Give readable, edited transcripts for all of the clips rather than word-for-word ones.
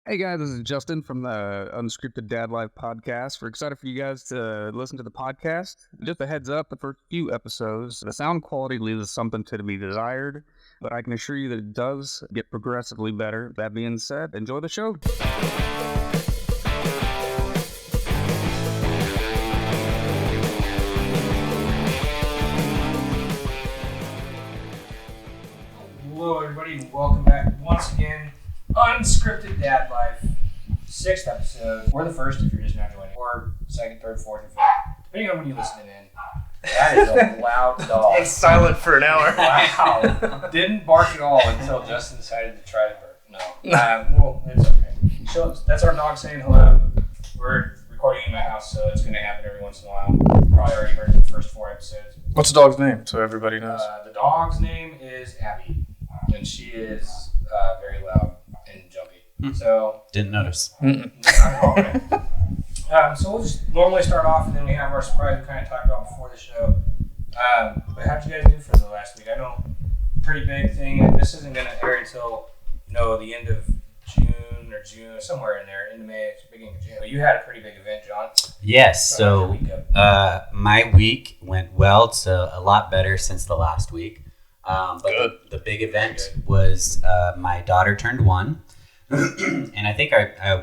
Hey guys, this is Justin from the Unscripted Dad Life podcast. We're excited for you guys to listen to the podcast. Just a heads up, the first few episodes, the sound quality leaves something to be desired, but I can assure you that it does get progressively better. That being said, enjoy the show. Hello everybody and welcome back once again. Unscripted Dad Life, 6th episode, or the first if you're just now joining, or 2nd, 3rd, 4th, or 5th, depending on when you're listening in. That is a loud dog. It's silent for an hour. Wow. Didn't bark at all until Justin decided to try to bark. No. Well, it's okay. So that's our dog saying hello. We're recording in my house, so it's going to happen every once in a while. Probably already heard the first 4 episodes. What's the dog's name so everybody knows? The dog's name is Abby, and she is very loud and jumpy. So didn't notice. Not at all, right? So we'll just normally start off, and then we have our surprise we kind of talked about before the show. But how'd you guys do for the last week? I know, pretty big thing. This isn't going to air until the end of June, somewhere in there, into May, beginning of June. But you had a pretty big event, John. Yes. So my week went well. It's a lot better since the last week. But the big event was my daughter turned 1. And I think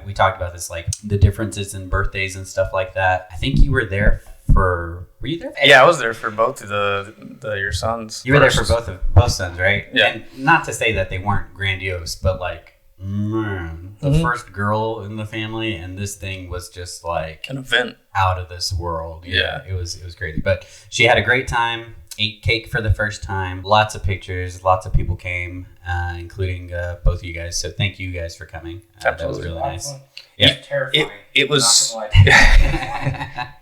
we talked about this, like the differences in birthdays and stuff like that. I think you were there for. Were you there? Yeah, I was there for both of your sons. You were there for both sons, right? Yeah. And not to say that they weren't grandiose, but like, the first girl in the family, and this thing was just like an event out of this world. Yeah. It was crazy. But she had a great time. Ate cake for the first time. Lots of pictures. Lots of people came, including both of you guys. So thank you guys for coming. That was really nice. Yeah, terrifying. It was.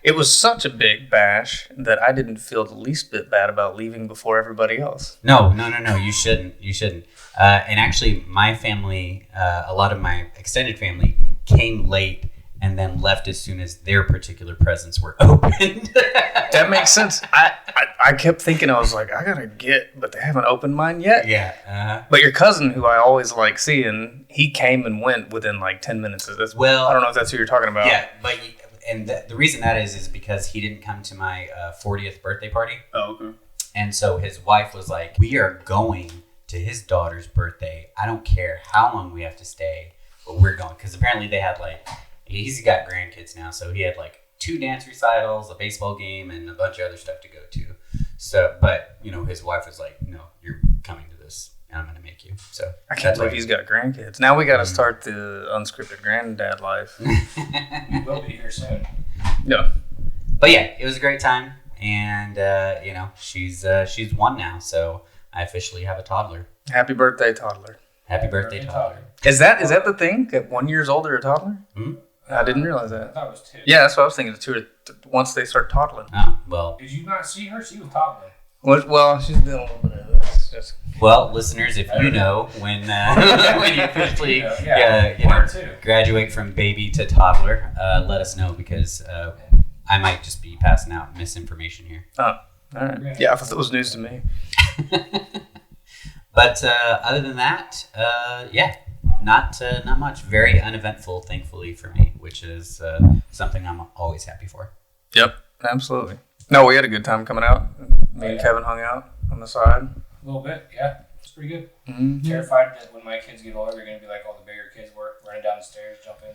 It was such a big bash that I didn't feel the least bit bad about leaving before everybody else. No. You shouldn't. And actually, my family, a lot of my extended family, came late and then left as soon as their particular presents were opened. That makes sense. I kept thinking, I was like, I gotta but they haven't opened mine yet. Yeah. But your cousin, who I always like seeing, he came and went within like 10 minutes. I don't know if that's who you're talking about. Yeah, but the reason that is because he didn't come to my 40th birthday party. Oh, okay. And so his wife was like, we are going to his daughter's birthday. I don't care how long we have to stay, but we're going. Because apparently they had he's got grandkids now, so he had 2 dance recitals, a baseball game, and a bunch of other stuff to go to. So, but his wife was like, "No, you're coming to this, and I'm going to make you." So I can't believe he's got grandkids. Now we got to start the unscripted granddad life. We will be here soon. Yeah. But yeah, it was a great time, and she's 1 now, so I officially have a toddler. Happy birthday, toddler. Happy birthday, toddler. Is that the thing? At 1 year old or a toddler? Mm-hmm. I didn't realize I that. thought it was 2. Yeah, that's what I was thinking. 2 once they start toddling. Oh, well. Did you not see her? She was toddling. Well, she's doing a little bit of this. Well, listeners, if you know when you officially graduate from baby to toddler, let us know, because I might just be passing out misinformation here. Oh, all right. Yeah, I thought that was news to me. But other than that, not much. Very uneventful, thankfully, for me, which is something I'm always happy for. Yep, absolutely. No, we had a good time coming out. Me and Kevin hung out on the side. A little bit, yeah. It's pretty good. Mm-hmm. Terrified that when my kids get older, they're going to be like all the bigger kids were, running down the stairs, jumping.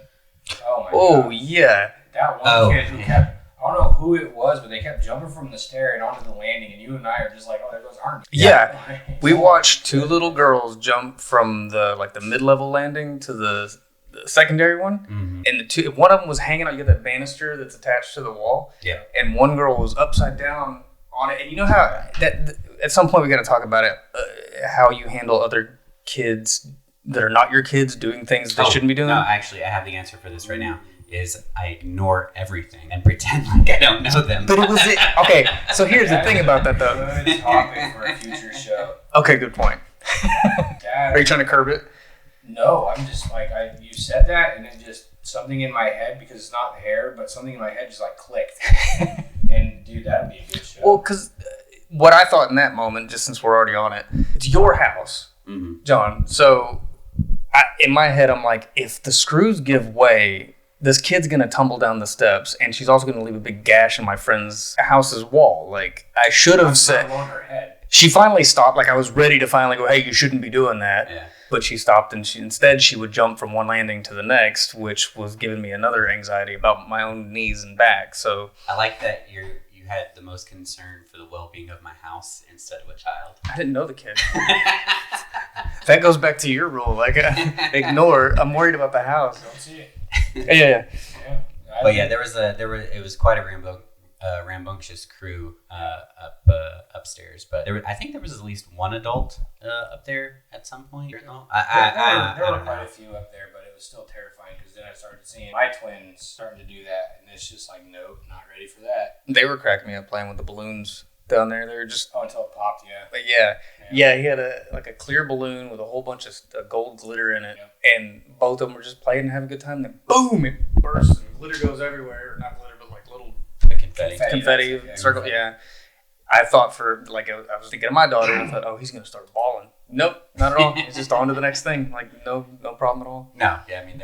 Oh, my God. Oh, yeah. That one kid who kept, I don't know who it was, but they kept jumping from the stair and onto the landing, and you and I are just like, oh, there goes Arnie. Yeah. We watched 2 little girls jump from the mid-level landing to the secondary one. Mm-hmm. And one of them was hanging out. You got that banister that's attached to the wall. Yeah. And one girl was upside down on it. And you know how that at some point we got to talk about it, how you handle other kids that are not your kids doing things they shouldn't be doing. No, actually, I have the answer for this right now. Is I ignore everything and pretend like I don't know them. But it was it. Okay, so here's the thing about that, though. Good topic for a future show. Okay, good point. Are you trying to curb it? No, I'm just you said that, and then just something in my head, because it's not hair, but something in my head just clicked. And dude, that'd be a good show. Well, because what I thought in that moment, just since we're already on it, it's your house, mm-hmm. John. So in my head, I'm like, if the screws give way, this kid's going to tumble down the steps, and she's also going to leave a big gash in my friend's house's wall. Like, I should have said... on her head. She finally stopped. Like, I was ready to finally go, hey, you shouldn't be doing that. Yeah. But she stopped, and instead she would jump from one landing to the next, which was giving me another anxiety about my own knees and back. So I like that you had the most concern for the well-being of my house instead of a child. I didn't know the kid. That goes back to your rule. Like, ignore. I'm worried about the house. Don't see it. Yeah. But yeah, it was quite a rambunctious crew upstairs. But I think there was at least one adult up there at some point. There I were don't quite know. a few up there, but it was still terrifying because then I started seeing my twins starting to do that, and it's just like, nope, not ready for that. They were cracking me up playing with the balloons down there. They were just... Oh, until it popped, yeah. But yeah, he had a clear balloon with a whole bunch of gold glitter in it, and both of them were just playing and having a good time. Then boom, it bursts and glitter goes everywhere. Not glitter, but like little The confetti. circle. Yeah, I thought I was thinking of my daughter, and I thought, oh, he's gonna start bawling. Nope, not at all. He's just on to the next thing. Like no problem at all. No, yeah, I mean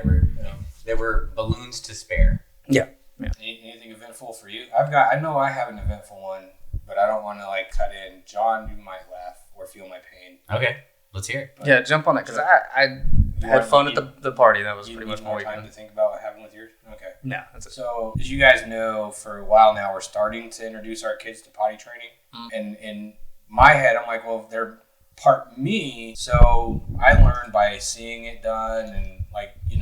there were balloons to spare. Yeah. Anything eventful for you? I know I have an eventful one, but I don't want to like cut in. John, you might laugh or feel my pain. Okay, let's hear it. But Yeah, jump on that because I had fun at the party. That was you pretty need much more my time weekend. to think about what happened with yours. Okay. No, that's it. So, as you guys know, for a while now, we're starting to introduce our kids to potty training. And in my head, I'm like, well, they're part me. So I learned by seeing it done and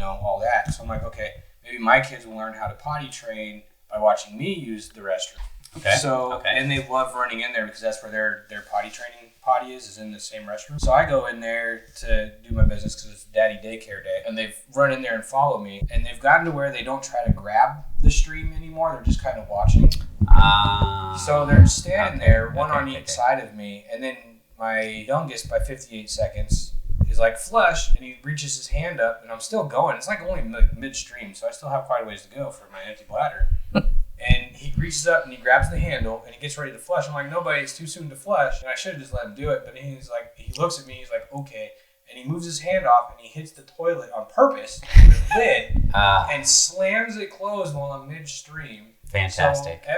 all that. So I'm like, okay, maybe my kids will learn how to potty train by watching me use the restroom. Okay. And they love running in there because that's where their potty training potty is in the same restroom. So I go in there to do my business because it's daddy daycare day, and they've run in there and follow me, and they've gotten to where they don't try to grab the stream anymore. They're just kind of watching. So they're standing there, one on each side of me, and then my youngest by 58 seconds is like flush, and he reaches his hand up, and I'm still going. It's like only midstream, so I still have quite a ways to go for my empty bladder. And he reaches up and he grabs the handle and he gets ready to flush. I'm like, nobody, it's too soon to flush. And I should have just let him do it. But he's like, he looks at me, he's like, okay. And he moves his hand off and he hits the toilet on purpose with the lid and slams it closed while I'm midstream. Fantastic. So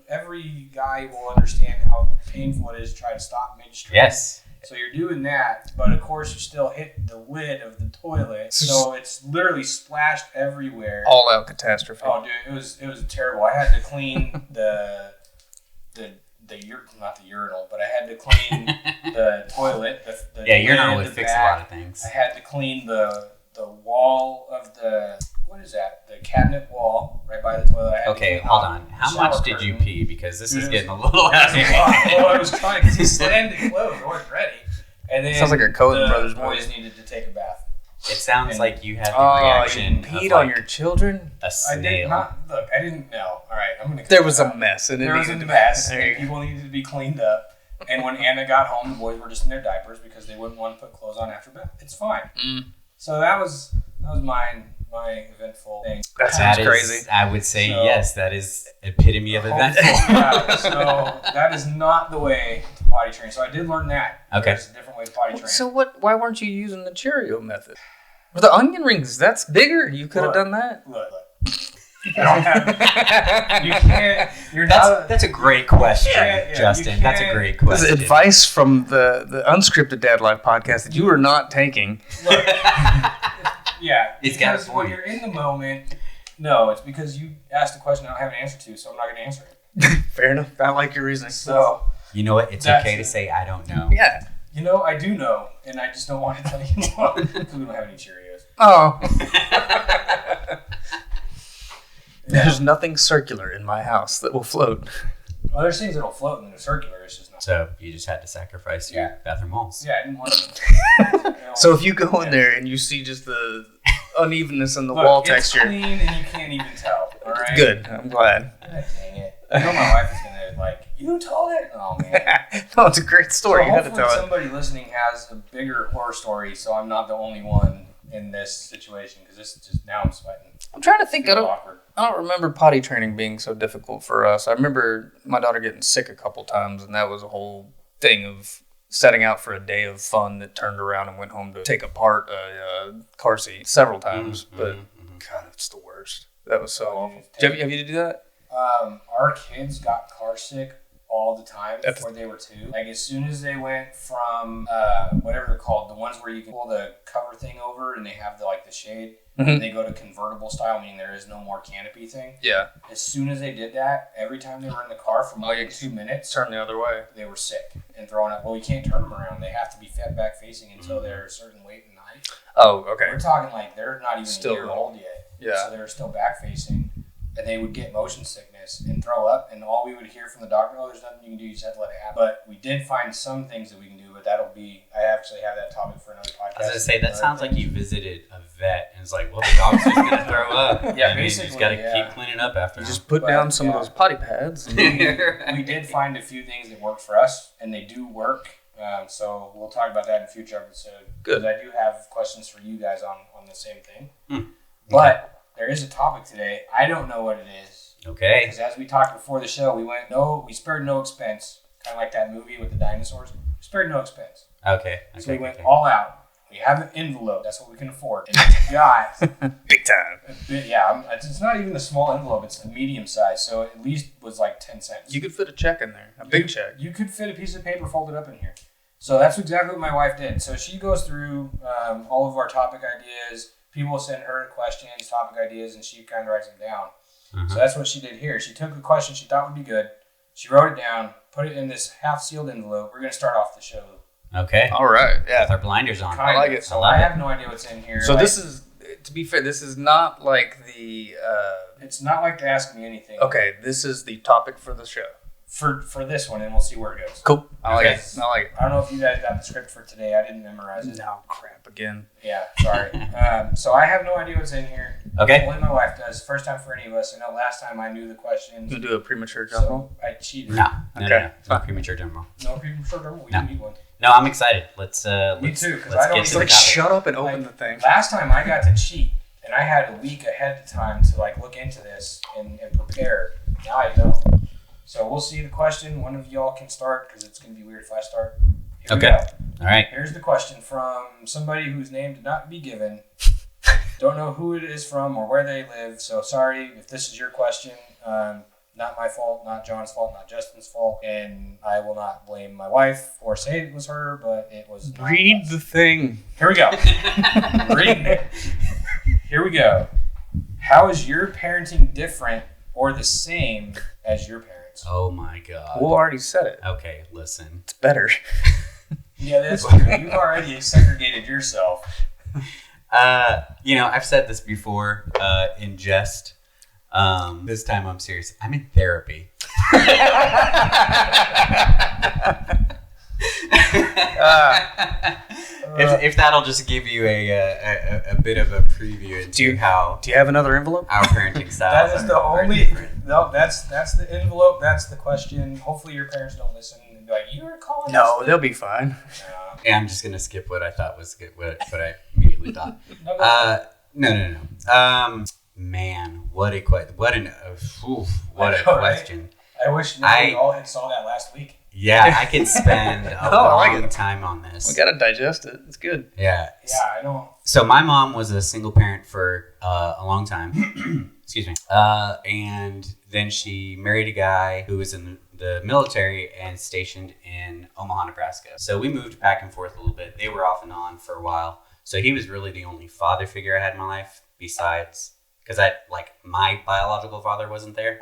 every guy will understand how painful it is to try to stop midstream. Yes. So you're doing that, but of course you still hit the lid of the toilet, so it's literally splashed everywhere. All out catastrophe. Oh, dude, it was terrible. I had to clean not the urinal, but I had to clean the toilet. The urinal lid, would the fix back. a lot of things. I had to clean the wall of the the cabinet wall right by the toilet. Okay, hold on. How much did you pee? Because this is getting a little out of hand. Well, I was trying because he slammed it closed. I wasn't ready. And then sounds like a Coen Brothers boys movie. needed to take a bath. It sounds like you had the Oh, reaction you peed of on like your children? a I snail. did not. Look, I didn't know. All right, I'm gonna. There was a mess, and There was a mess, and people needed to be cleaned up. And when Anna got home, the boys were just in their diapers because they wouldn't want to put clothes on after bath. It's fine. So that was my eventful thing. That sounds That is, crazy. I would say So- yes. That is epitome of event. Yeah, so that is not the way to potty train. So I did learn that. Okay. There's a different way to potty train. So why weren't you using the Cheerio method? Or the onion rings, that's bigger. You could have done that. Look. I don't have. You can't. You're not. That's a great question, Yeah, Justin. you That's a can't- great This is question. advice from the Unscripted Dad Life podcast that you are not taking. Look. Yeah. He's got a Because when point. you're in the moment, no, it's because you asked a question I don't have an answer to, so I'm not going to answer it. Fair enough. I like your reasoning. So, You know what? It's That's okay to it. say I don't know. Yeah. I do know, and I just don't want to tell you more because we don't have any Cheerios. Oh. There's nothing circular in my house that will float. Well, there's things that'll float in the circular. It's just not. So you just had to sacrifice your bathroom walls. Yeah, I didn't want to. So if you go in there and you see just the unevenness in the Look, wall it's texture, clean and you can't even tell. All right. good. I'm glad. God dang it! I know my wife is gonna like. You told it? Oh man. No, it's a great story. So You had to hopefully tell it. somebody listening has a bigger horror story, so I'm not the only one in this situation. Because this is just now I'm sweating. I'm trying to think. It's awkward. I don't remember potty training being so difficult for us. I remember my daughter getting sick a couple times, and that was a whole thing of setting out for a day of fun that turned around and went home to take apart a car seat several times. But God, it's the worst. That was so awful. Have you to do that? Our kids got car sick all the time before they were 2. Like, as soon as they went from whatever they're called, the ones where you can pull the cover thing over and they have the shade, and they go to convertible style, meaning there is no more canopy thing. Yeah. As soon as they did that, every time they were in the car for more than 2 minutes, turn the other way. They were sick and throwing up. Well, you can't turn them around. They have to be fed back facing until they're a certain weight and height. Oh, okay. We're talking like they're not even Still a year old yet. Yeah. So they're still back facing. And they would get motion sickness and throw up, and all we would hear from the doctor, oh, there's nothing you can do, you just have to let it happen. But we did find some things that we can do, but I actually have that topic for another podcast. I was going to say, that sounds like you visited a vet, and it's like, well, the dog's just going to throw up. Yeah, basically. You just got to keep cleaning up after you them. just put down some of those potty pads. We did find a few things that worked for us, and they do work. So we'll talk about that in a future episode. Good. Because I do have questions for you guys on the same thing. Okay. But there is a topic today. I don't know what it is. Okay. Because as we talked before the show, we spared no expense. Kind of like that movie with the dinosaurs. We spared no expense. Okay. So we went all out. We have an envelope. That's what we can afford. And it's got big time. It's not even a small envelope. It's a medium size. So at least was like 10 cents. You could fit a check in there. A big check. You could fit a piece of paper folded up in here. So that's exactly what my wife did. So she goes through all of our topic ideas. People send her questions, topic ideas, and she kind of writes them down. So that's what she did here. She took a question she thought would be good. She wrote it down, put it in this half-sealed envelope. We're going to start off the show. Okay. All right. Yeah. With our blinders on. I like it. So I have no idea what's in here. So this is, to be fair, this is not like the... It's not like to ask me anything. Okay, this is the topic for the show. For this one, and we'll see where it goes. Cool. I like it. I don't know if you guys got the script for today. I didn't memorize it. No, crap again. Yeah, sorry. So I have no idea what's in here. Okay. Only my wife does. First time for any of us. I know last time I knew the questions. You do a premature drum roll? I cheated. No. Okay. No. Not premature drum roll. No premature drum roll? We No. need one. No, I'm excited. Let's Me too, because let's I don't get to the even- topic. Shut up and open the thing. Last time I got to cheat, and I had a week ahead of time to look into this and prepare. Now I don't. So we'll see the question. One of y'all can start because it's going to be weird if I start. Here we go. All right. Here's the question from somebody whose name did not be given. Don't know who it is from or where they live. So sorry if this is your question. Not my fault, not John's fault, not Justin's fault. And I will not blame my wife or say it was her, but it was not Read us. the thing. Here we go. Reading it. Here we go. How is your parenting different or the same as your parents? Oh my God. We'll already said it. Okay, listen. It's better. Yeah, that's true. You've already segregated yourself. I've said this before in jest. This time I'm serious. I'm in therapy. If that'll just give you a bit of a preview into how Do you have another envelope? our parenting styles That is are- the are only. different. No, that's the envelope. That's the question. Hopefully your parents don't listen and be like, "You were calling." No, us they'll be fine. No. Yeah, I'm just gonna skip what I thought was good, what I immediately thought. No, go. No. Man, what a question! What a I know, right? question! I wish we all had saw that last week. Yeah, I could spend a I like long it. time on this. We gotta digest it. It's good. Yeah. Yeah, I don't. So my mom was a single parent for a long time. Excuse me. And then she married a guy who was in the military and stationed in Omaha, Nebraska. So we moved back and forth a little bit. They were off and on for a while. So he was really the only father figure I had in my life besides, because my biological father wasn't there.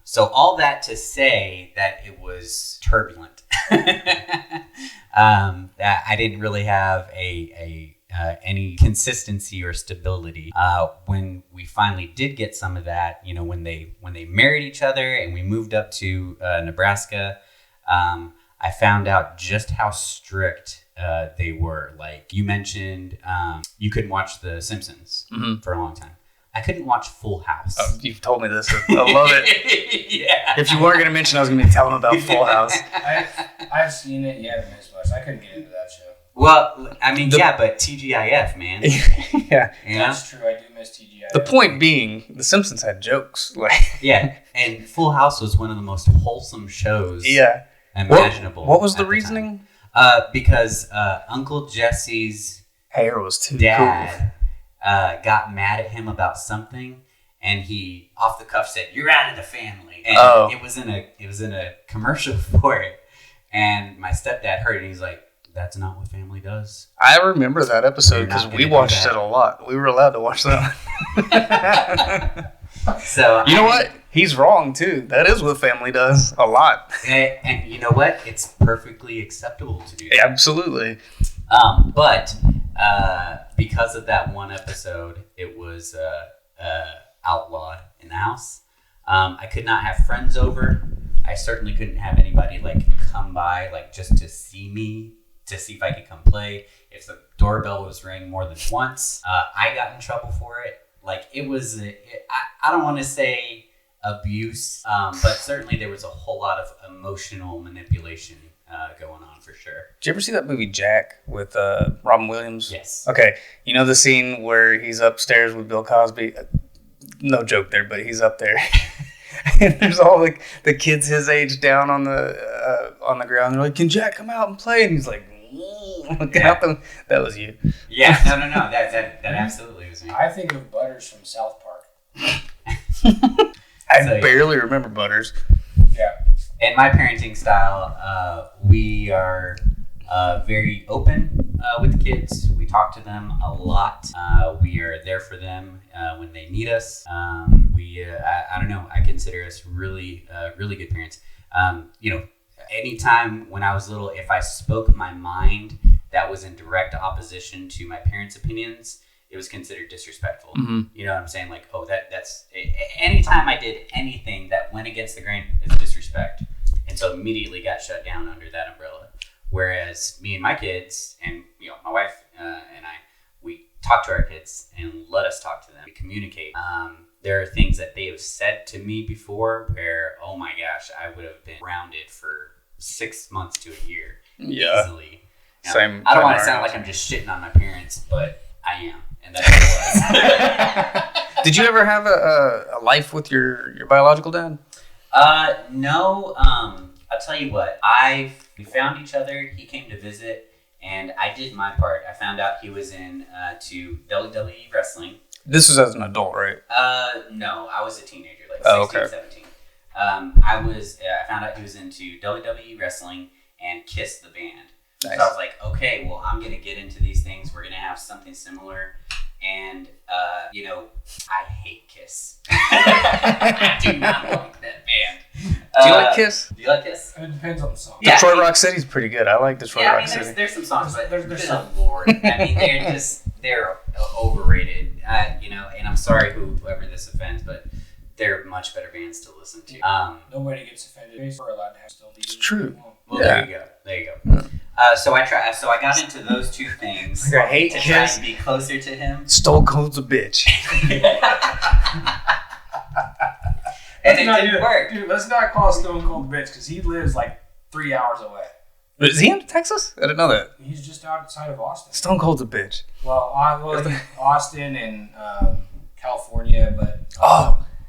So all that to say that it was turbulent. That I didn't really have any consistency or stability. When we finally did get some of that, when they married each other and we moved up to Nebraska, I found out just how strict they were. Like you mentioned, you couldn't watch The Simpsons for a long time. I couldn't watch Full House. Oh, you've told me this. I love it. Yeah. If you weren't going to mention, I was going to be telling them about Full House. I've seen it. You haven't missed much. I couldn't get into that show. Well, I mean, but TGIF, man. Yeah. That's true. I do miss TGI. The point being, The Simpsons had jokes. Like, Yeah, and Full House was one of the most wholesome shows yeah. imaginable. What was the at reasoning? Because Uncle Jesse's hair was too dad got mad at him about something, and he off the cuff said, "You're out of the family." And it was in a commercial for it, and my stepdad heard it, and he's like, "That's not what family does." I remember that episode because we watched it a lot. We were allowed to watch that one. So you know what? He's wrong too. That is what family does a lot. And you know what? It's perfectly acceptable to do that. Absolutely. But because of that one episode, it was outlawed in the house. I could not have friends over. I certainly couldn't have anybody like come by like just to see me, to see if I could come play. If the doorbell was ringing more than once, I got in trouble for it. Like it was, I don't want to say abuse, but certainly there was a whole lot of emotional manipulation going on for sure. Did you ever see that movie Jack with Robin Williams? Yes. Okay, you know the scene where he's upstairs with Bill Cosby? No joke there, but he's up there. And there's all like the kids his age down on the ground. They're like, "Can Jack come out and play?" And he's like, looking out them. That was you. Yeah, no. That absolutely was me. I think of Butters from South Park. I barely remember Butters. Yeah. In my parenting style, we are very open with the kids. We talk to them a lot. We are there for them when they need us. I don't know. I consider us really good parents. Anytime when I was little, if I spoke my mind that was in direct opposition to my parents' opinions, it was considered disrespectful. Mm-hmm. You know what I'm saying? Like, that's anytime I did anything that went against the grain is disrespect. And so immediately got shut down under that umbrella. Whereas me and my kids and my wife and I, we talk to our kids and let us talk to them. We communicate. There are things that they have said to me before where, oh my gosh, I would have been grounded for 6 months to a year easily. Same. I don't want to sound like I'm just shitting on my parents, but I am. And that's what it was. Did you ever have a life with your biological dad? No. I'll tell you what. We found each other. He came to visit, and I did my part. I found out he was to WWE wrestling. This was as an adult, right? No. I was a teenager, like 16, 17. I found out he was into WWE wrestling and Kiss the band. Nice. So I was like, okay, well, I'm going to get into these things. We're going to have something similar. And, I hate Kiss. I do not like that band. Do you like Kiss? Do you like Kiss? It depends on the song. Yeah. Detroit Rock City's pretty good. I like Detroit Rock City. There's some songs, but There's some Lord. I mean, they're overrated. And I'm sorry whoever this offends, but they're much better bands to listen to. Nobody gets offended. We're allowed to have still It's true. Well, Yeah. there you go. So I got into those two things. I hate to try Kiss. and be closer to him. Stone Cold's a bitch. And it didn't work. Dude, let's not call Stone Cold a bitch because he lives like 3 hours away. But is he in Texas? I didn't know that. He's just outside of Austin. Stone Cold's a bitch. Well, Austin and California, but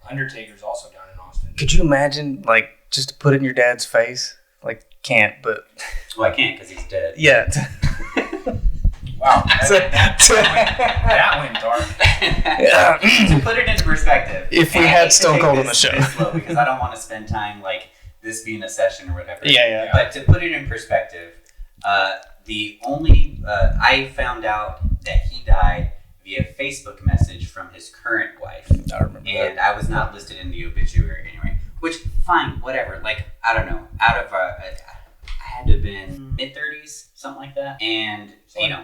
Undertaker's also down in Austin. Could you imagine, like, just to put it in your dad's face? Like, can't, but... Well, I can't because he's dead. Yeah. Wow. That went dark. To put it into perspective. If we had Stone Cold on the show. Slow because I don't want to spend time like this being a session or whatever. Yeah. But to put it in perspective, I found out that he died via Facebook message from his current wife. I remember And that. I was not listed in the obituary anyway. Which, fine, whatever. Like, I don't know. I had to have been mid-30s, something like that. And,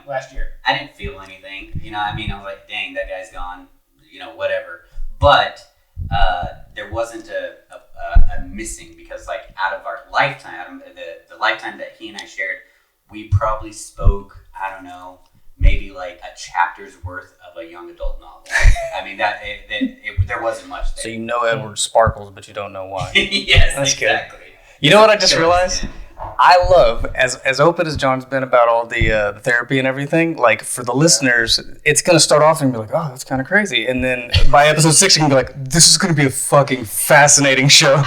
last year. I didn't feel anything. I was like, dang, that guy's gone. Whatever. But there wasn't a missing because, like, out of our lifetime, the lifetime that he and I shared, we probably spoke, I don't know, maybe like a chapter's worth of a young adult novel. I mean, there wasn't much there. So you know Edward Sparkles, but you don't know why. Yes, That's exactly. good. You know what I just realized? I love, as open as John's been about all the therapy and everything, like, for the listeners, it's going to start off and be like, oh, that's kind of crazy. And then by episode 6, you can be like, this is going to be a fucking fascinating show.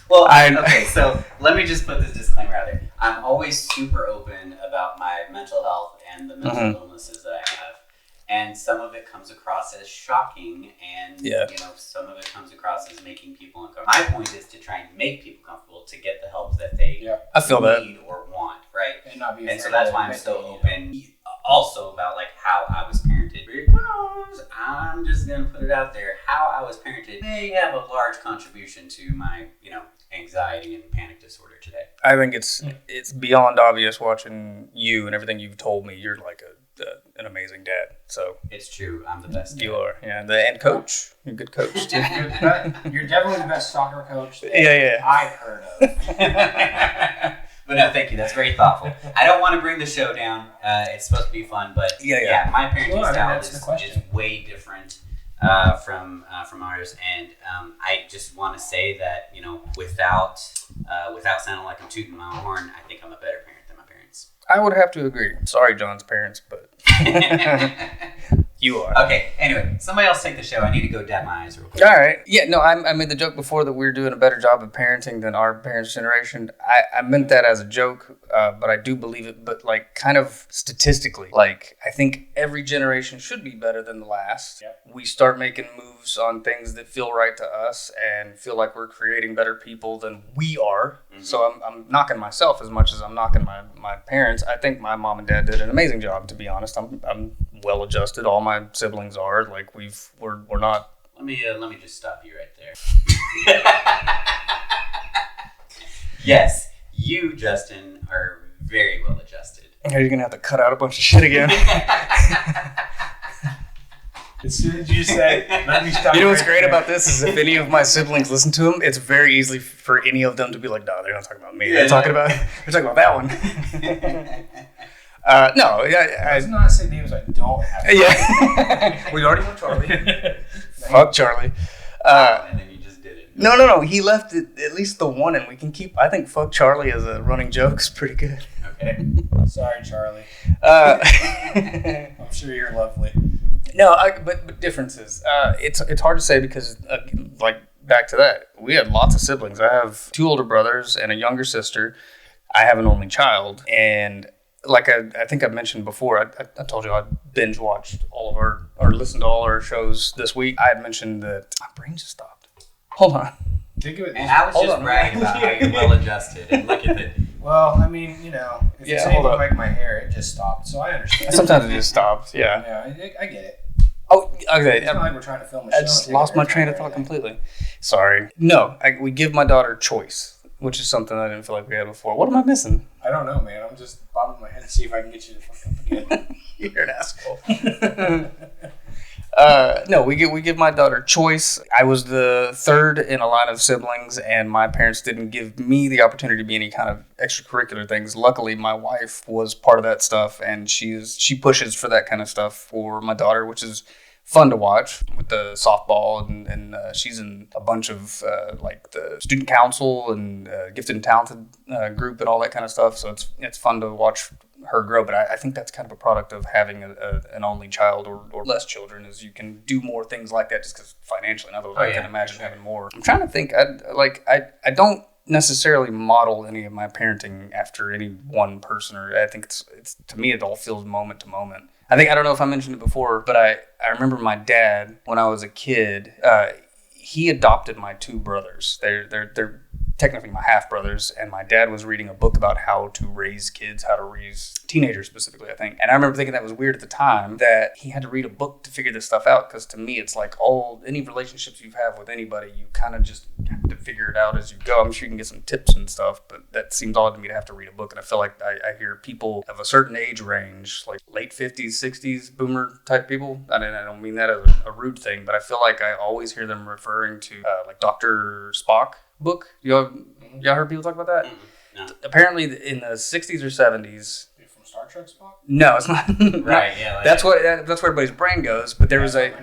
Well, okay, so let me just put this disclaimer out there. I'm always super open about my mental health and the mental illnesses that I have. And some of it comes across as shocking, and some of it comes across as making people uncomfortable. My point is to try and make people comfortable to get the help that they I feel need or want, right? And so that's why I'm so open. Also about like how I was parented, because I'm just gonna put it out there. How I was parented may have a large contribution to my, anxiety and panic disorder today. I think it's beyond obvious watching you and everything you've told me. You're like an amazing dad. So it's true. I'm the best. You are, and coach. You're a good coach too. You're definitely the best soccer coach that I've heard of. But no, thank you. That's very thoughtful. I don't want to bring the show down. It's supposed to be fun, but my parenting style is way different from ours, and I just want to say that without sounding like I'm tooting my own horn, I think I'm a better parent than my parents. I would have to agree. Sorry, John's parents, but you are. Okay. Anyway, somebody else take the show. I need to go dab my eyes real quick. All right. Yeah. No, I made the joke before that we're doing a better job of parenting than our parents' generation. I meant that as a joke, but I do believe it. But like, kind of statistically, like I think every generation should be better than the last. Yep. We start making moves on things that feel right to us and feel like we're creating better people than we are. Mm-hmm. So I'm knocking myself as much as I'm knocking my parents. I think my mom and dad did an amazing job. To be honest, I'm well adjusted. All my siblings are like we're not. Let me just stop you right there. Yes, you, Justin, are very well adjusted. Are you gonna have to cut out a bunch of shit again? As soon as you say, let me stop. You know what's great about this is if any of my siblings listen to them, it's very easy for any of them to be like, no, they're not talking about me. They're talking about that one. No, I was not saying names I don't have. Yeah. We already went Charlie. Fuck Charlie. And then you just did it. No. He left at least the one, and we can keep. I think fuck Charlie as a running joke is pretty good. Okay. Sorry, Charlie. I'm sure you're lovely. No, but differences. It's hard to say because like back to that, we had lots of siblings. I have 2 older brothers and a younger sister. I have an only child, and like I think I mentioned before, I told you I binge watched all of or listened to all our shows this week. I had mentioned that my brain just stopped. Hold on. Think of it. And I was just bragging about how you're well adjusted, and look at it. Well, I mean, if it's anything like my hair, it just stopped, so I understand. Sometimes it just stops. Yeah. Yeah, I get it. Oh, okay. It's not like we're trying to film a show. I just lost my train of thought completely. Sorry. No, we give my daughter choice, which is something I didn't feel like we had before. What am I missing? I don't know, man. I'm just bobbing my head to see if I can get you to fuck up again. You're an asshole. No, we give my daughter choice. I was the third in a line of siblings, and my parents didn't give me the opportunity to be any kind of extracurricular things. Luckily, my wife was part of that stuff, and she pushes for that kind of stuff for my daughter, which is fun to watch with the softball, and she's in a bunch of like the student council and gifted and talented group and all that kind of stuff. So it's fun to watch her grow, but I think that's kind of a product of having an only child or less children, is you can do more things like that just because financially. In other words, I can imagine having more. I'm trying to think. I don't necessarily model any of my parenting after any one person, or I think it's to me it all feels moment to moment. I don't know if I mentioned it before, but I remember my dad when I was a kid. He adopted my 2 brothers. They're technically my half brothers, and my dad was reading a book about how to raise kids, how to raise teenagers specifically, I think. And I remember thinking that was weird at the time that he had to read a book to figure this stuff out, because to me it's like any relationships you have with anybody, you kind of just have to figure it out as you go. I'm sure you can get some tips and stuff, but that seems odd to me to have to read a book. And I feel like I hear people of a certain age range, like late 50s, 60s, boomer type people. I don't mean that as a rude thing, but I feel like I always hear them referring to like Dr. Spock book. Y'all heard people talk about that? No. Apparently in the 60s or 70s. From Star Trek Spock? No, it's not. Right, yeah. Like that's where everybody's brain goes. But there was a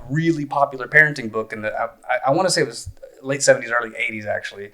really popular parenting book, and I want to say it was late 70s, early 80s actually,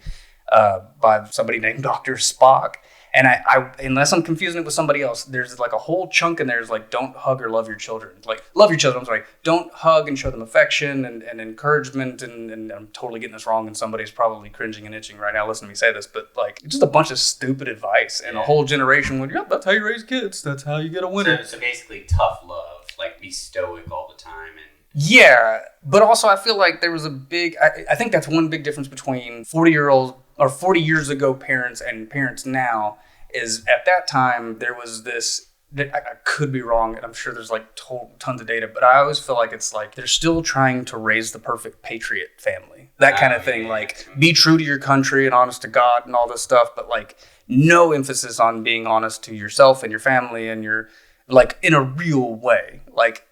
by somebody named Dr. Spock. And I unless I'm confusing it with somebody else, there's like a whole chunk in there is like, don't hug or love your children. Like, love your children, I'm sorry. Don't hug and show them affection and encouragement. And I'm totally getting this wrong, and somebody's probably cringing and itching right now listening to me say this, but like, just a bunch of stupid advice. And a whole generation went, yep, that's how you raise kids. That's how you get a winner. So basically tough love, like be stoic all the time. Yeah, but also I feel like there was a big, I think that's one big difference between 40-year-old or 40 years ago parents and parents now, is at that time there was this, I could be wrong, and I'm sure there's like tons of data, but I always feel like it's like they're still trying to raise the perfect patriot family. That kind of thing, like be true to your country and honest to God and all this stuff, but like no emphasis on being honest to yourself and your family and your, like, in a real way. Like,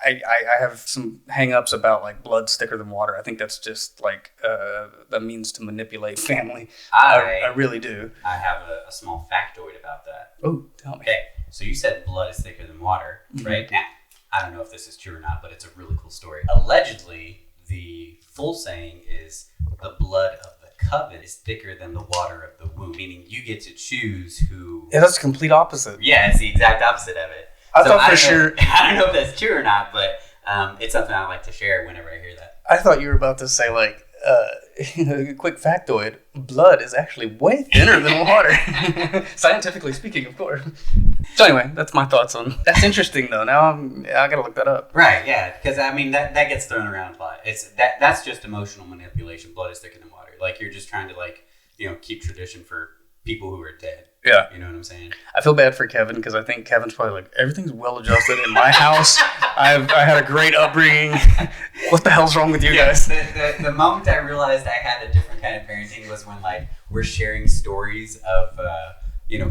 I have some hang-ups about like blood's thicker than water. I think that's just like a means to manipulate family. I really do. I have a small factoid about that. Oh, tell me. Okay, so you said blood is thicker than water, right? Now, I don't know if this is true or not, but it's a really cool story. Allegedly, the full saying is the blood of the covenant is thicker than the water of the womb, meaning you get to choose who... Yeah, that's the complete opposite. Yeah, it's the exact opposite of it. I thought for sure... I don't know if that's true or not, but it's something I like to share whenever I hear that. I thought you were about to say, like, a quick factoid, blood is actually way thinner than water. Scientifically speaking, of course. So anyway, that's my thoughts on... That's interesting, though. Now I gotta look that up. Right, yeah, because, I mean, that gets thrown around a lot. That's just emotional manipulation. Blood is thicker than water. Like, you're just trying to, like, keep tradition for people who are dead. Yeah. You know what I'm saying? I feel bad for Kevin because I think Kevin's probably like, everything's well adjusted in my house. I had a great upbringing. What the hell's wrong with you guys? The moment I realized I had a different kind of parenting was when, like, we're sharing stories of,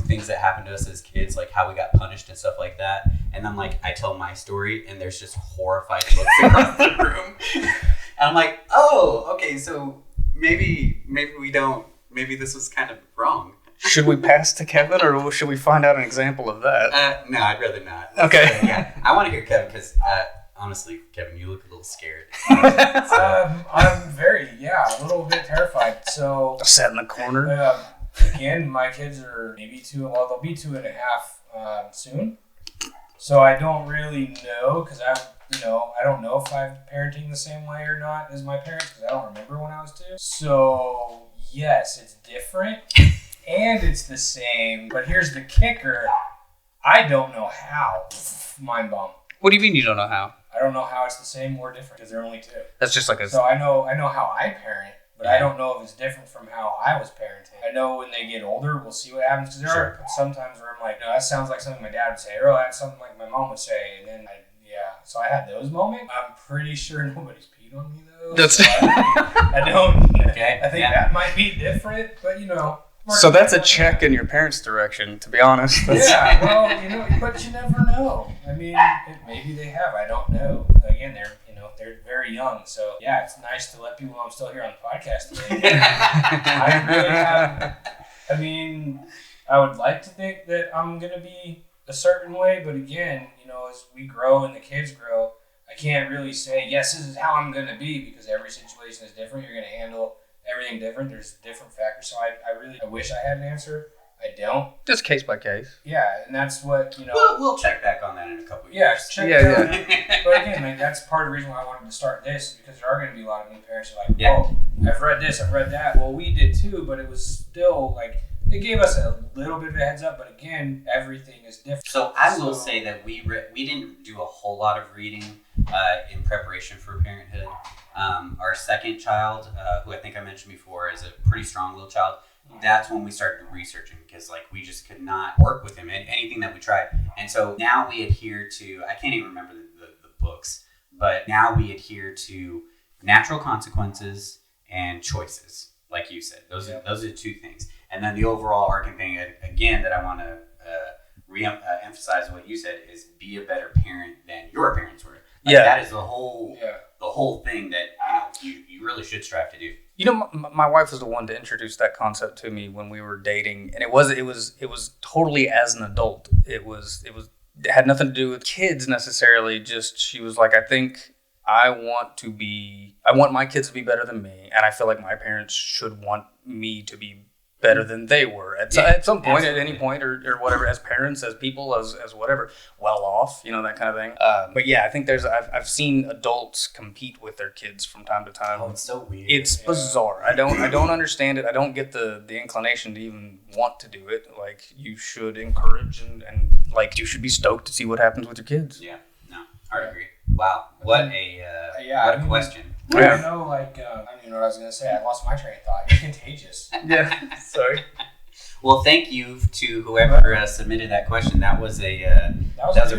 things that happened to us as kids, like how we got punished and stuff like that. And then, like, I tell my story and there's just horrified looks across the room. And I'm like, oh, okay, so maybe this was kind of wrong. Should we pass to Kevin, or should we find out an example of that? No, I'd rather not. Okay. Yeah, I want to hear Kevin because, honestly, Kevin, you look a little scared. I'm a little bit terrified. So Sat in the corner. Again, my kids are maybe 2. Well, they'll be 2.5 soon. So I don't really know because I don't know if I'm parenting the same way or not as my parents because I don't remember when I was 2. So yes, it's different. And it's the same, but here's the kicker. I don't know how. Mind bomb. What do you mean you don't know how? I don't know how it's the same or different because they're only 2. That's just like a... So I know how I parent, but I don't know if it's different from how I was parenting. I know when they get older, we'll see what happens. Because there are sometimes where I'm like, no, that sounds like something my dad would say. Or that's something like my mom would say. And then so I had those moments. I'm pretty sure nobody's peed on me though. That's... So I don't... Okay. I think that might be different, but So that's a check in your parents' direction, to be honest. Yeah, well, but you never know. I mean, maybe they have. I don't know. Again, they're very young. So yeah, it's nice to let people know I'm still here on the podcast today. I really have. I mean, I would like to think that I'm gonna be a certain way, but again, as we grow and the kids grow, I can't really say yes. This is how I'm gonna be because every situation is different. You're gonna handle everything different. There's different factors. So I wish I had an answer. I don't. Just case by case. Yeah, and that's what, We'll check back on that in a couple of yeah, years. check it. But again, that's part of the reason why I wanted to start this because there are going to be a lot of new parents who are like, oh, I've read this, I've read that. Well, we did too, but it was still like, it gave us a little bit of a heads up, but again, everything is different. So I will say that we didn't do a whole lot of reading in preparation for parenthood. Our second child, who I think I mentioned before, is a pretty strong little child. That's when we started researching because we just could not work with him in anything that we tried. And so now we adhere to, I can't even remember the books, but now we adhere to natural consequences and choices, like you said. Those are the 2 things. And then the overall arcing thing, again, that I want to emphasize what you said is be a better parent than your parents were. That is the whole thing that you really should strive to do. My wife was the one to introduce that concept to me when we were dating, and it was totally as an adult. It had nothing to do with kids necessarily. Just she was like, I think I want my kids to be better than me, and I feel like my parents should want me to be better than they were at some point, at any point, or whatever, as parents, as people, as whatever, well off, that kind of thing. But yeah, I think I've seen adults compete with their kids from time to time. Oh, it's so weird. It's bizarre. I don't understand it. I don't get the inclination to even want to do it. Like, you should encourage and like, you should be stoked to see what happens with your kids. Yeah, no, I agree. Wow, what a question. I don't know, I don't even know what I was going to say. I lost my train of thought. It's contagious. Yeah, sorry. Well, thank you to whoever submitted that question. That was a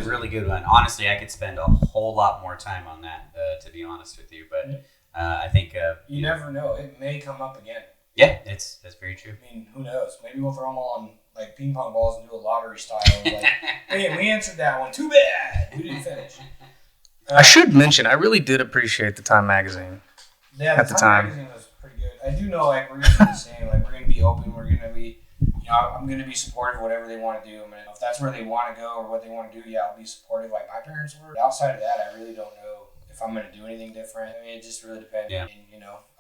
really good one. Honestly, I could spend a whole lot more time on that, to be honest with you. But I think you never know. It may come up again. Yeah, that's very true. I mean, who knows? Maybe we'll throw them all on like ping pong balls and do a lottery style. Like, hey, we answered that one. Too bad we didn't finish. I should mention, I really did appreciate the Time magazine. Yeah, at the time. Magazine was pretty good. I do know, we're going to be the same. We're going to be open. We're going to be, I'm going to be supportive of whatever they want to do. I mean, if that's where they want to go or what they want to do, I'll be supportive like my parents were. Outside of that, I really don't know if I'm going to do anything different. I mean, it just really depends. Yeah. And,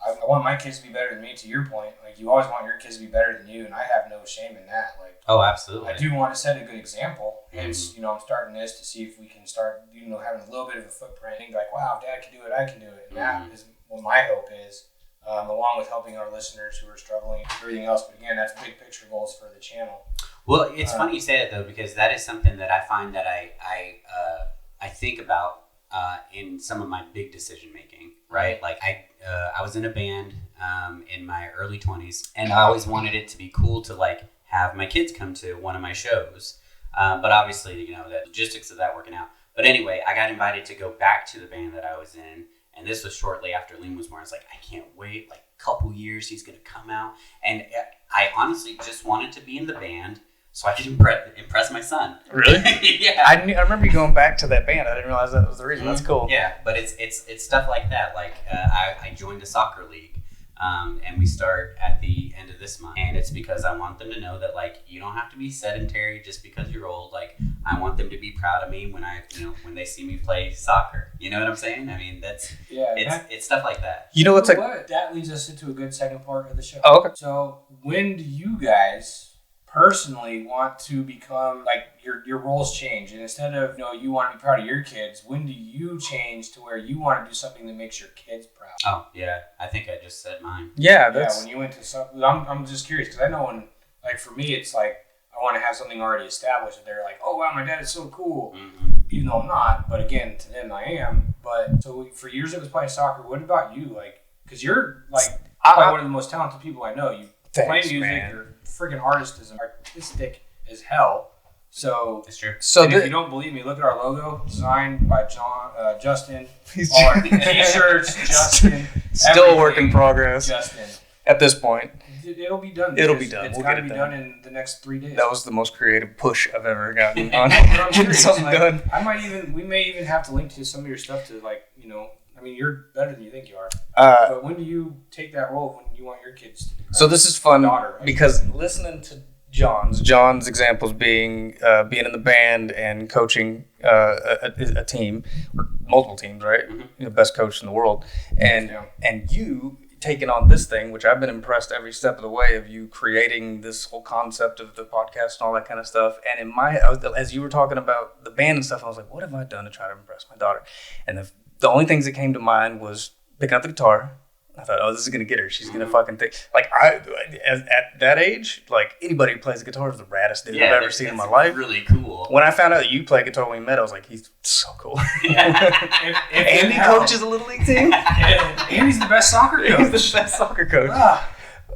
I want my kids to be better than me, to your point. Like, you always want your kids to be better than you, and I have no shame in that. Like, oh, absolutely. I do want to set a good example. Hence, Mm-hmm. I'm starting this to see if we can start, having a little bit of a footprint. Think like, wow, Dad can do it, I can do it. And that is what my hope is, along with helping our listeners who are struggling, everything else. But again, that's big picture goals for the channel. Well, it's funny you say it though, because that is something that I find that I think about in some of my big decision making. Right, like I was in a band in my early 20s, and I always wanted it to be cool to like have my kids come to one of my shows. But obviously, the logistics of that working out. But anyway, I got invited to go back to the band that I was in, and this was shortly after Liam was born. I was like, I can't wait. Like a couple years, he's gonna come out, and I honestly just wanted to be in the band so I could impress my son. Really? Yeah. I remember you going back to that band. I didn't realize that was the reason. That's cool. Yeah, but it's stuff like that. Like I joined a soccer league, and we start at the end of this month. And it's because I want them to know that like you don't have to be sedentary just because you're old. Like I want them to be proud of me when they see me play soccer. You know what I'm saying? I mean it's stuff like that. What? That leads us into a good second part of the show. Oh, okay. So when do you guys personally want to become, like, your roles change, and instead of you want to be proud of your kids, when do you change to where you want to do something that makes your kids proud? Oh yeah, I think I just said mine. Yeah, when you went to something, I'm just curious because I know when, like, for me it's like I want to have something already established that they're like, oh wow, my dad is so cool, even though I'm not, but again, to them I am. But so for years it was playing soccer. What about you? Like, because you're like probably one of the most talented people I know. You play music, man. you're freaking artistic as hell. So It's true. So if you don't believe me, look at our logo, designed by Justin. All our t-shirts, Justin. Still a work in everything, progress Justin. at this point. It'll be done. It'll be done. It's We'll got get to it be done. done in the next 3 days. That was the most creative push I've ever gotten on But I'm getting serious, something like, done. we may even have to link to some of your stuff to, like, I mean, you're better than you think you are. But when do you take that role when you want your kids to be proud? So this is fun Daughter, right? because listening to John's examples being in the band and coaching a team, or multiple teams, right? Mm-hmm. The best coach in the world, and you taking on this thing, which I've been impressed every step of the way of you creating this whole concept of the podcast and all that kind of stuff. And as you were talking about the band and stuff, I was like, what have I done to try to impress my daughter? And the only things that came to mind was picking up the guitar. I thought, this is going to get her. She's going to fucking think. Like, at that age, like, anybody who plays the guitar is the raddest dude I've ever seen in my life. Really cool. When I found out that you play guitar when we met, I was like, he's so cool. And he coaches a little league team. And he's the best soccer coach. He's the best soccer coach.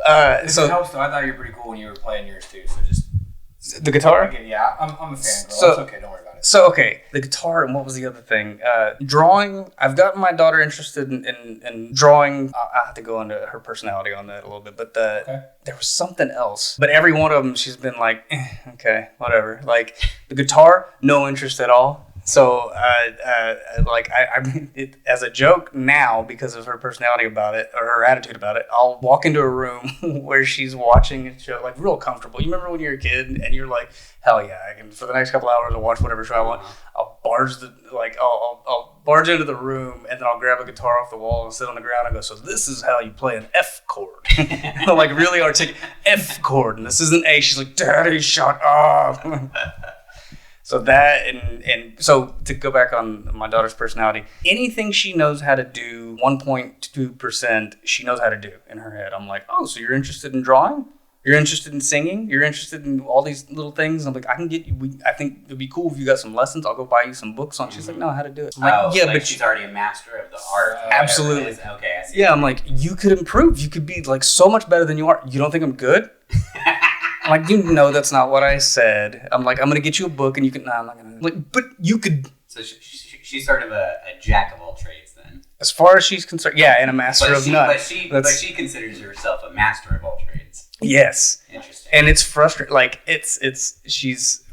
It So helps, though. I thought you were pretty cool when you were playing yours, too. So just... the guitar? Yeah, I'm a fan, girl. So- It's okay. Don't worry about it. So, okay, the guitar, and what was the other thing? Drawing. I've gotten my daughter interested in drawing. I have to go into her personality on that a little bit, but there was something else. But every one of them, she's been like, okay, whatever. Like, the guitar, no interest at all. So, like, I mean, as a joke now, because of her personality about it, or her attitude about it, I'll walk into a room where she's watching a show, like, real comfortable. You remember when you were a kid and you're like, hell yeah, I can, for the next couple hours, I'll watch whatever show I want. I'll barge into the room, and then I'll grab a guitar off the wall and sit on the ground and go, so this is how you play an F chord. Like, really articulate, F chord, and this isn't A. She's like, Daddy, shut up. So that, and so to go back on my daughter's personality, anything she knows how to do, 1.2%, she knows how to do in her head. I'm like, oh, so you're interested in drawing? You're interested in singing? You're interested in all these little things? I'm like, I can get you, I think it'd be cool if you got some lessons. I'll go buy you some books on. She's like, no, how to do it. I'm like, yeah, but she's already a master of the art. Absolutely. Okay, I see. Yeah, I'm like, you could improve. You could be like so much better than you are. You don't think I'm good? I'm like, you know, that's not what I said. I'm like, I'm going to get you a book and you can, no, I'm not going to. Like, but you could. So she's sort of a jack of all trades then. As far as she's concerned, yeah, and a master of none. But she considers herself a master of all trades. Yes. Interesting. And it's frustrating. Like, she's,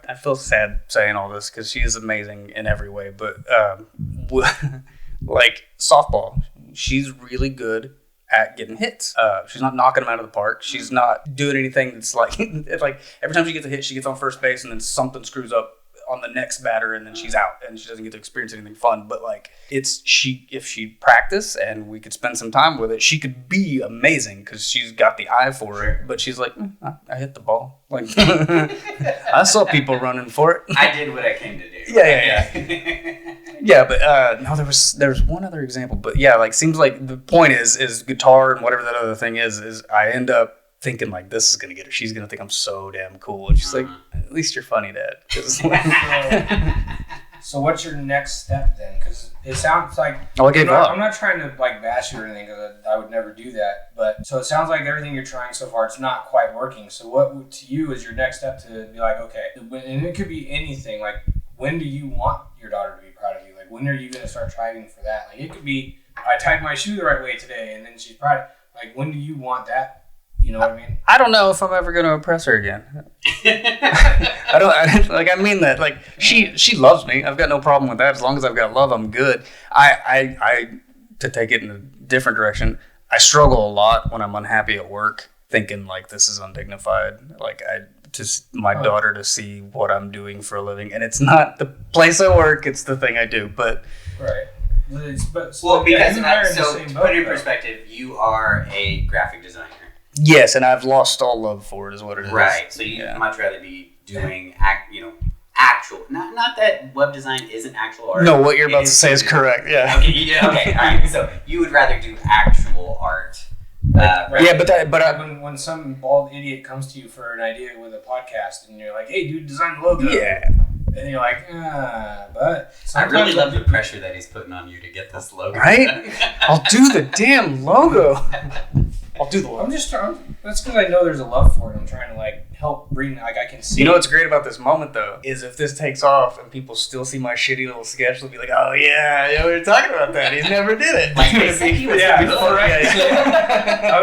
I feel sad saying all this because she is amazing in every way. But, like, softball, she's really good at getting hits. She's not knocking them out of the park. She's not doing anything that's like, like every time she gets a hit, she gets on first base and then something screws up on the next batter and then she's out and she doesn't get to experience anything fun. But like, if she practiced and we could spend some time with it, she could be amazing because she's got the eye for it. But she's like, I hit the ball. Like, I saw people running for it. I did what I came to do. Yeah. Yeah, but no, there was one other example, but yeah, like seems like the point is guitar and whatever that other thing is I end up thinking like this is gonna get her. She's gonna think I'm so damn cool, and she's like, at least you're funny, Dad. So what's your next step then? Because it sounds like I'm not trying to like bash you or anything, because I would never do that. But so it sounds like everything you're trying so far, it's not quite working. So what to you is your next step to be like, okay, and it could be anything. Like, when do you want your daughter to be proud of you? Like, when are you going to start striving for that? Like, it could be, I tied my shoe the right way today, and then she's proud. Like, when do you want that? You know what I mean? I don't know if I'm ever going to impress her again. I mean that. Like, she loves me. I've got no problem with that. As long as I've got love, I'm good. I to take it in a different direction, I struggle a lot when I'm unhappy at work, thinking like this is undignified. Like, my daughter to see what I'm doing for a living, and it's not the place I work, it's the thing I do. But right. Because put it in perspective, you are a graphic designer. Yes, and I've lost all love for it, is what it is. Right. So you'd much rather be doing actual. Not that web design isn't actual art. No, what you're about to say is correct. Yeah. Okay. Okay. All right. So you would rather do actual art. Right. Yeah, when some bald idiot comes to you for an idea with a podcast, and you're like, "Hey, dude, design the logo." Yeah. And you're like, but I really love the pressure that he's putting on you to get this logo. Right? I'll do the damn logo. I'll do the logo. I'm just trying. That's because I know there's a love for it. I'm trying to like help bring. Like, I can see. You know what's great about this moment though is if this takes off and people still see my shitty little sketch, they'll be like, "Oh yeah, we were talking about that. He never did it." Like they said he was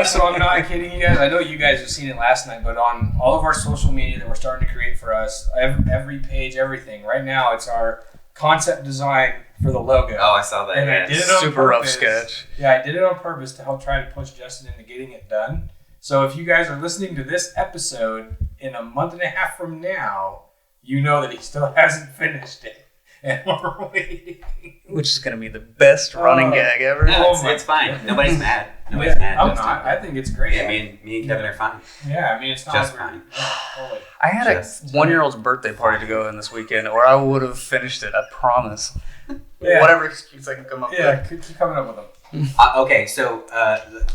So I'm not kidding you guys. I know you guys have seen it last night, but on all of our social media that we're starting to create for us, every page, everything. Right now, it's our concept design for the logo. Oh, I saw that. And I did it on super rough purpose. sketch. Yeah, I did it on purpose to help try to push Justin into getting it done. So if you guys are listening to this episode in a month and a half from now, you know that he still hasn't finished it. And we're waiting. Which is going to be the best running gag ever. No, it's fine. Nobody's mad. Nobody's mad. I'm not. I think it's great. Yeah, me and Kevin are fine. Yeah, I mean, it's not just like fine. Totally. I had a 1-year-old's birthday party to go in this weekend, or I would have finished it, I promise. Yeah. Whatever excuse I can come up with. Yeah, keep coming up with them. Okay, so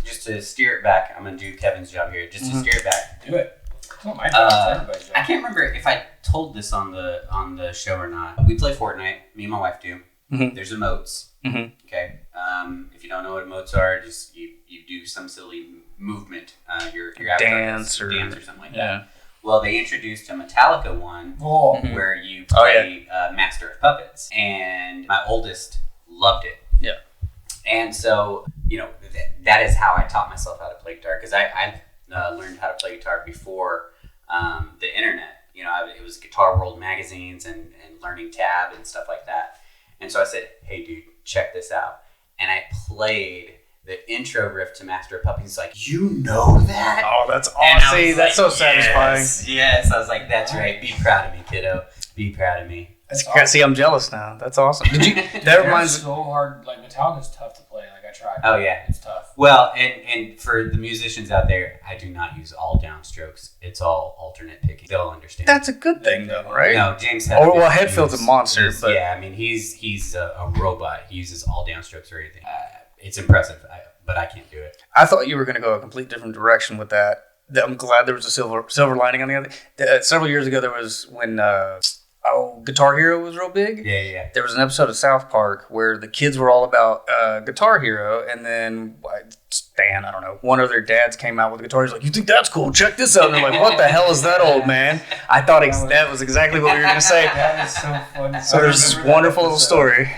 just to steer it back, I'm going to do Kevin's job here. Just to steer it back. Do it. It's not my job, it's everybody's job. I can't remember if I told this on the show or not. We play Fortnite. Me and my wife do. Mm-hmm. There's emotes. Mm-hmm. Okay. If you don't know what emotes are, just you do some silly movement. Your dance or something like that. Well, they introduced a Metallica one where you play Master of Puppets, and my oldest loved it. Yeah. And so that is how I taught myself how to play guitar, because I learned how to play guitar before the internet. it was Guitar World magazines and Learning Tab and stuff like that. And so I said, hey, dude, check this out. And I played the intro riff to Master of Puppets. He's like, you know that? Oh, that's And I awesome. was That's like, so satisfying. Yes. I was like, that's right. Be proud of me, kiddo. Be proud of me. That's awesome. See, I'm jealous now. That's awesome. That reminds me. So hard. Like Metallica's tough to play. Like I tried. Oh, yeah. It's tough. Well, and for the musicians out there, I do not use all downstrokes. It's all alternate picking. They'll understand. That's a good thing, though, right? No, James Or Hetfield. well, Hetfield's a monster, but yeah, I mean, he's a robot. He uses all downstrokes or anything. It's impressive, but I can't do it. I thought you were going to go a complete different direction with that. I'm glad there was a silver lining on the other. Several years ago, there was when Guitar Hero was real big. Yeah. There was an episode of South Park where the kids were all about Guitar Hero, and then Stan, I don't know, one of their dads came out with a guitar. He's like, "You think that's cool? Check this out." And they're like, "What the hell is that, old man?" I thought that was exactly what we were going to say. That is so funny. So there's this wonderful little story.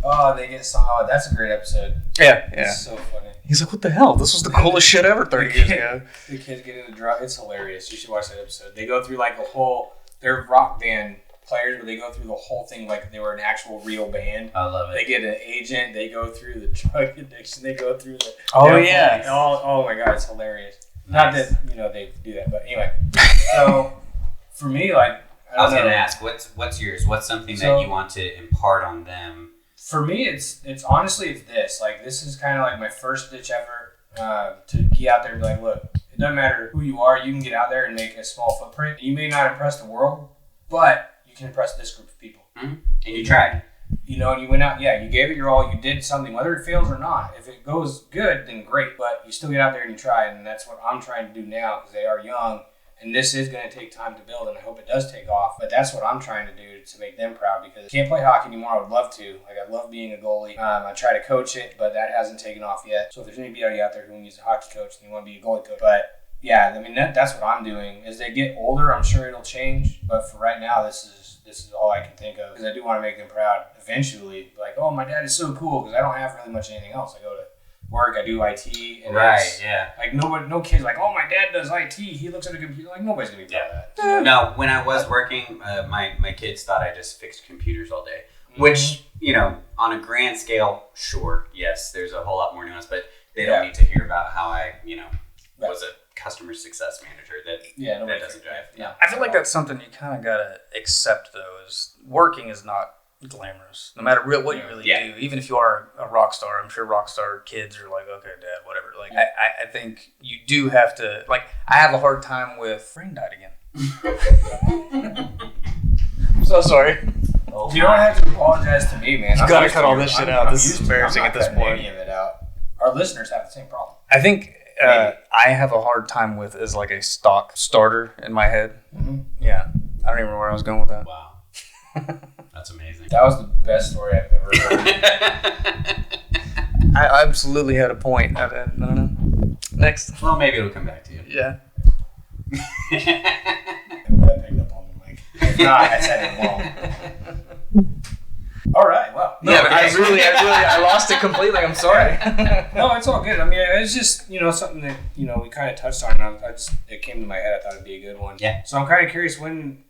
Oh, they get saw. Oh, that's a great episode. Yeah. It's so funny. He's like, "What the hell? This was the coolest shit ever 30 years ago." The kids get into drug. It's hilarious. You should watch that episode. They go through like a whole. They're rock band players, but they go through the whole thing like they were an actual real band. I love it. They get an agent. They go through the drug addiction. They go through the. Oh, yeah. Oh my god, it's hilarious. Nice. Not that they do that, but anyway. So for me, like I was going to ask, what's yours? What's something that you want to impart on them? For me, it's honestly it's this. Like this is kind of like my first ditch effort to get out there and be like, look, it doesn't matter who you are. You can get out there and make a small footprint. You may not impress the world, but you can impress this group of people. Mm-hmm. And you tried. And you went out, you gave it your all, you did something, whether it fails or not. If it goes good, then great, but you still get out there and you try, and that's what I'm trying to do now because they are young, and this is going to take time to build, and I hope it does take off, but that's what I'm trying to do to make them proud because I can't play hockey anymore. I would love to. Like, I love being a goalie. I try to coach it, but that hasn't taken off yet. So if there's anybody out there who needs a hockey coach and you want to be a goalie coach, but yeah, I mean, that's what I'm doing. As they get older, I'm sure it'll change, but for right now, this is all I can think of because I do want to make them proud eventually. Like, oh, my dad is so cool because I don't have really much anything else. I go to work, I do IT, and like no kid's like, oh, my dad does IT. He looks at a computer. Like nobody's gonna be proud of that. No, when I was working, my kids thought I just fixed computers all day, which on a grand scale, sure, yes, there's a whole lot more nuance, but they don't need to hear about how I was a customer success manager. That doesn't drive. Yeah, I feel like that's something you kind of gotta accept, though. Is working is not glamorous, no matter what you really do. Even if you are a rock star, I'm sure rock star kids are like, okay, dad, whatever. Like, I think you do have to. Like, I have a hard time with. Brain died again. I'm so sorry. You don't have to apologize to me, man. You gotta cut all this shit out. This is embarrassing at this point. Any of it out. Our listeners have the same problem. I think I have a hard time with is like a stock starter in my head. Mm-hmm. Yeah, I don't even remember where I was going with that. Wow, that's amazing. That was the best story I've ever heard. I absolutely had a point. I don't know. Next. Well, maybe it'll come back to you. Yeah. I picked up on the mic. If not, I said it wrong. All right. Well. No, I lost it completely. I'm sorry. No, it's all good. I mean, it's just something that we kind of touched on. It came to my head. I thought it'd be a good one. Yeah. So I'm kind of curious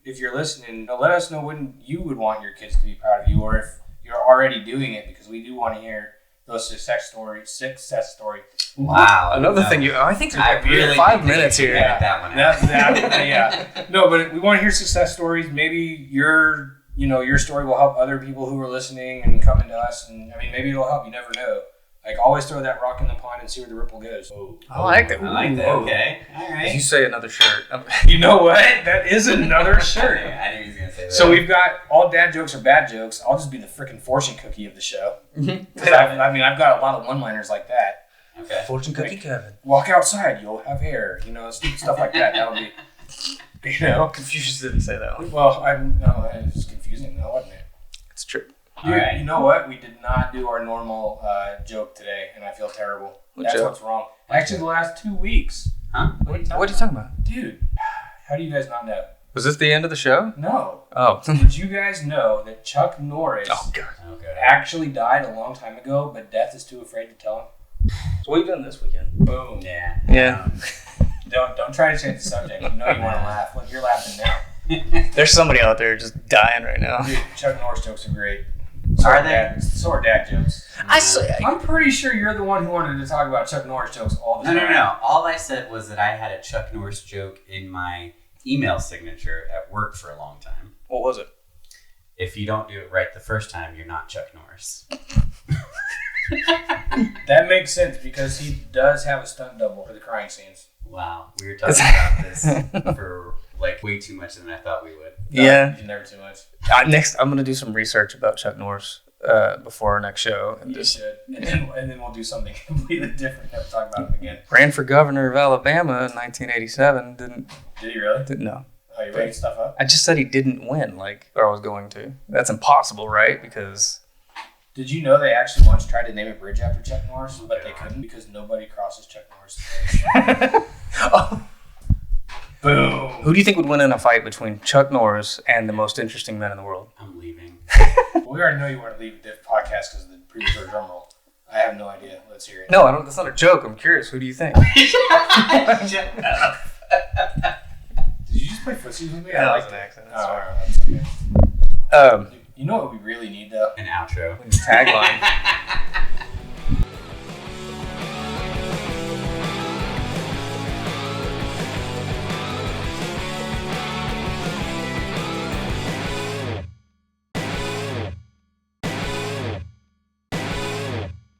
if you're listening, let us know when you would want your kids to be proud of you, or if you're already doing it, because we do want to hear those success stories. Wow. Another thing I think I really 5 minutes here. That one out. Yeah. No, but we want to hear success stories. Maybe your story will help other people who are listening and coming to us. And I mean, maybe it'll help. You never know. Like, always throw that rock in the pond and see where the ripple goes. Oh, I like that. I like that. Okay. All right. As you say, another shirt. You know what? That is another shirt. I knew he was going to say that. So we've got all dad jokes are bad jokes. I'll just be the freaking fortune cookie of the show. Mm-hmm. I've got a lot of one-liners like that. Okay. Fortune cookie Kevin. Walk outside, you'll have hair. Stuff like that. That would be, Confucius didn't say that one. Well, it was confusing though, wasn't it? It's true. Dude, right. You know what? We did not do our normal joke today, and I feel terrible. That's joke? what's wrong. Actually, the last 2 weeks. Huh? What are you talking about? Dude, how do you guys not know? Was this the end of the show? No. Oh. Did you guys know that Chuck Norris God. Okay. actually died a long time ago, but death is too afraid to tell him? So what have you done this weekend? Boom. Yeah. Yeah. Don't try to change the subject. You know you want to laugh. Look, you're laughing now. There's somebody out there just dying right now. Dude, Chuck Norris jokes are great. Are they? So are dad jokes. I'm I'm pretty sure you're the one who wanted to talk about Chuck Norris jokes all the time. No. All I said was that I had a Chuck Norris joke in my email signature at work for a long time. What was it? If you don't do it right the first time, you're not Chuck Norris. That makes sense because he does have a stunt double for the crying scenes. Wow, we were talking about this for like way too much than I thought we would. Yeah. Never too much. Next, I'm gonna do some research about Chuck Norris before our next show, and You just should. And then we'll do something completely different. Never talk about him again. ran for governor of Alabama in 1987. Did he really? Didn't know. Oh, you making stuff up? I just said he didn't win, or I was going to. That's impossible, right? Because Did you know they actually once tried to name a bridge after Chuck Norris, but they couldn't because nobody crosses Chuck Norris' bridge? oh, Boom. who do you think would win in a fight between Chuck Norris and the most interesting men in the world? I'm leaving. Well, we already know you want to leave the podcast because of the premature drum roll. I have no idea. Let's hear it. No, I don't. That's not a joke. I'm curious. Who do you think? Shut up. Did you just play footsie with me? That I was like an that. accident. Oh, all right, that's okay. Um, You know what we really need though? An outro. tagline.